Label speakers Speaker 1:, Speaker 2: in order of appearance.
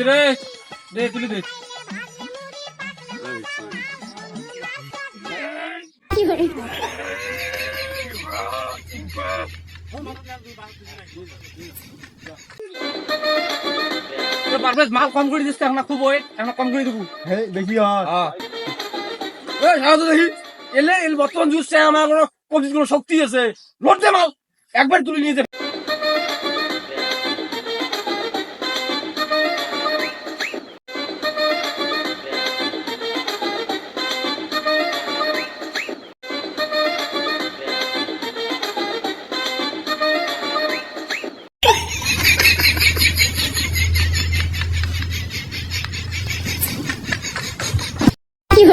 Speaker 1: রে দে তুলি দে পারভেজ মাল কম করে দিস এখন খুব ওয়েট এখন কম করে দেবো
Speaker 2: দেখি
Speaker 1: দেখি এলে এল বর্তমান জুস চাই আমার কোনো কবজির কোনো শক্তি আছে লোড দে মাল একবার তুলে নিয়ে যাবে
Speaker 3: কি